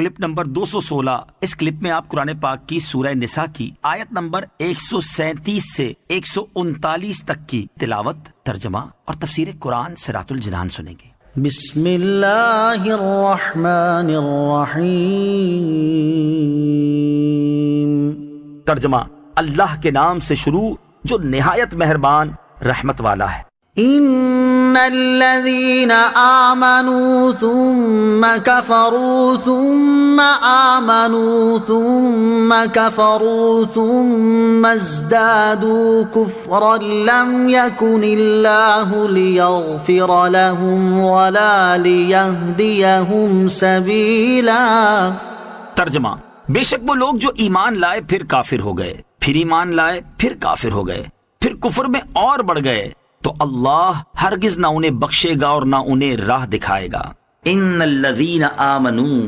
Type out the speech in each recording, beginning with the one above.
Clip number 216۔ اس clip میں آپ قرآن پاک کی سورہ نساء کی آیت نمبر 137 سے 139 تک کی تلاوت، ترجمہ اور تفسیر قرآن صراط الجنان سنیں گے۔ بسم اللہ الرحمن الرحیم۔ ترجمہ، اللہ کے نام سے شروع جو نہایت مہربان رحمت والا ہے۔ ان الذین آمنوا ثم کفروا ثم آمنوا ثم کفروا ثم ازدادوا کفرا لم یکن اللہ لیغفر لهم ولا لیہدیہم سبیلا۔ ترجمہ، بے شک وہ لوگ جو ایمان لائے پھر کافر ہو گئے، پھر ایمان لائے پھر کافر ہو گئے، پھر کفر میں اور بڑھ گئے، تو اللہ ہرگز نہ انہیں بخشے گا اور نہ انہیں راہ دکھائے گا۔ ان الذین آمنوا،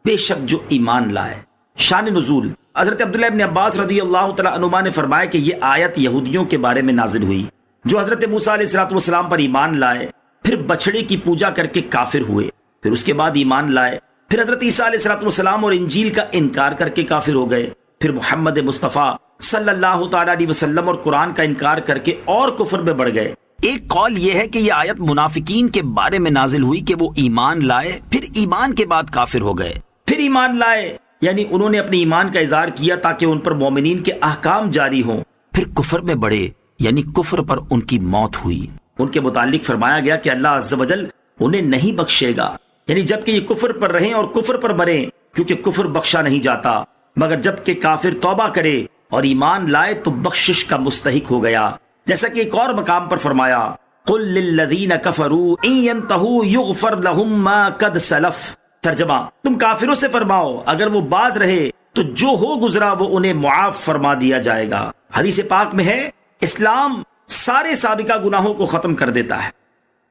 بے شک جو ایمان لائے۔ شان نزول، حضرت عبداللہ ابن عباس رضی اللہ تعالیٰ عنہما نے فرمایا کہ یہ آیت یہودیوں کے بارے میں نازل ہوئی جو حضرت موسیٰ علیہ السلام پر ایمان لائے، پھر بچڑے کی پوجا کر کے کافر ہوئے، پھر اس کے بعد ایمان لائے، پھر حضرت عیسیٰ علیہ السلام اور انجیل کا انکار کر کے کافر ہو گئے، پھر محمد مصطفیٰ صلی اللہ تعالیٰ علیہ وسلم اور قرآن کا انکار کر کے اور کفر میں بڑھ گئے۔ ایک قول یہ ہے کہ یہ آیت منافقین کے بارے میں نازل ہوئی کہ وہ ایمان لائے، پھر ایمان کے بعد کافر ہو گئے، پھر ایمان لائے یعنی انہوں نے اپنے ایمان کا اظہار کیا تاکہ ان پر مومنین کے احکام جاری ہوں، پھر کفر میں بڑھے یعنی کفر پر ان کی موت ہوئی۔ ان کے متعلق فرمایا گیا کہ اللہ عز و جل انہیں نہیں بخشے گا، یعنی جبکہ یہ کفر پر رہیں اور کفر پر مریں، کیونکہ کفر بخشا نہیں جاتا، مگر جبکہ کافر توبہ کرے اور ایمان لائے تو بخشش کا مستحق ہو گیا، جیسا کہ ایک اور مقام پر فرمایا قل للذین کفروا ان ینتہوا یغفر لهم ما قد سلف۔ ترجمہ، تم کافروں سے فرماؤ اگر وہ باز رہے تو جو ہو گزرا وہ انہیں معاف فرما دیا جائے گا۔ حدیث پاک میں ہے اسلام سارے سابقہ گناہوں کو ختم کر دیتا ہے۔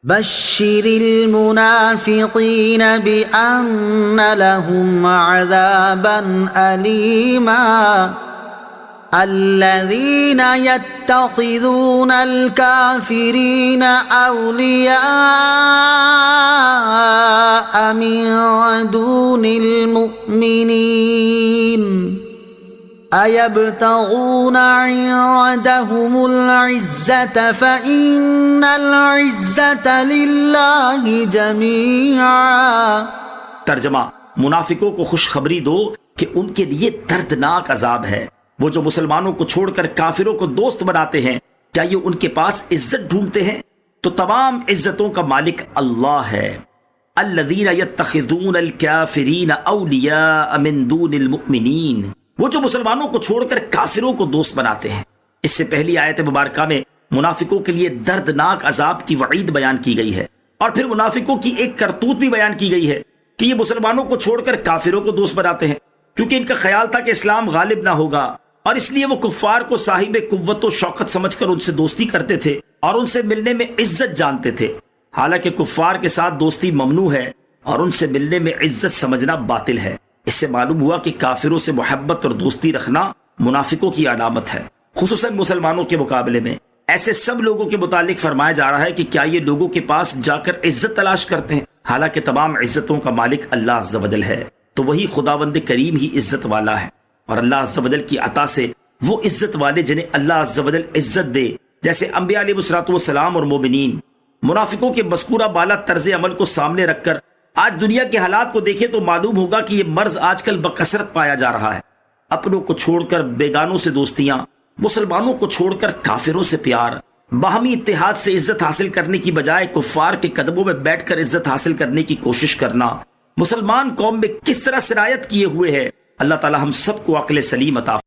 بشر المنافقین بأن لهم عذابا علیما الذین یتخذون الکافرین اولیاء من دون المؤمنین ایبتغون عندهم العزة فإن العزة للہ جمیعا۔ ترجمہ، منافقوں کو خوشخبری دو کہ ان کے لیے دردناک عذاب ہے، وہ جو مسلمانوں کو چھوڑ کر کافروں کو دوست بناتے ہیں، کیا یہ ان کے پاس عزت ڈھونڈتے ہیں؟ تو تمام عزتوں کا مالک اللہ ہے۔ الذین یتخذون الکافرین اولیاء من دون المؤمنین، وہ جو مسلمانوں کو چھوڑ کر کافروں کو دوست بناتے ہیں۔ اس سے پہلی آیت مبارکہ میں منافقوں کے لیے دردناک عذاب کی وعید بیان کی گئی ہے، اور پھر منافقوں کی ایک کرتوت بھی بیان کی گئی ہے کہ یہ مسلمانوں کو چھوڑ کر کافروں کو دوست بناتے ہیں، کیونکہ ان کا خیال تھا کہ اسلام غالب نہ ہوگا، اور اس لیے وہ کفار کو صاحب قوت و شوکت سمجھ کر ان سے دوستی کرتے تھے اور ان سے ملنے میں عزت جانتے تھے، حالانکہ کفار کے ساتھ دوستی ممنوع ہے اور ان سے ملنے میں عزت سمجھنا باطل ہے۔ اس سے معلوم ہوا کہ کافروں سے محبت اور دوستی رکھنا منافقوں کی علامت ہے، خصوصاً مسلمانوں کے مقابلے میں۔ ایسے سب لوگوں کے متعلق فرمایا جا رہا ہے کہ کیا یہ لوگوں کے پاس جا کر عزت تلاش کرتے ہیں، حالانکہ تمام عزتوں کا مالک اللہ عز و جل ہے، تو وہی خداوند کریم ہی عزت والا ہے، اور اللہ عز و جل کی عطا سے وہ عزت والے جنہیں اللہ عز و جل عزت دے، جیسے انبیاء علیہ السلام اور مومنین۔ منافقوں کے مذکورہ بالا طرز عمل کو سامنے رکھ کر آج دنیا کے حالات کو دیکھیں تو معلوم ہوگا کہ یہ مرض آج کل بکثرت پایا جا رہا ہے۔ اپنوں کو چھوڑ کر بیگانوں سے دوستیاں، مسلمانوں کو چھوڑ کر کافروں سے پیار، باہمی اتحاد سے عزت حاصل کرنے کی بجائے کفار کے قدموں میں بیٹھ کر عزت حاصل کرنے کی کوشش کرنا مسلمان قوم میں کس طرح سرایت کیے ہوئے ہے۔ اللہ تعالی ہم سب کو عقل سلیم عطا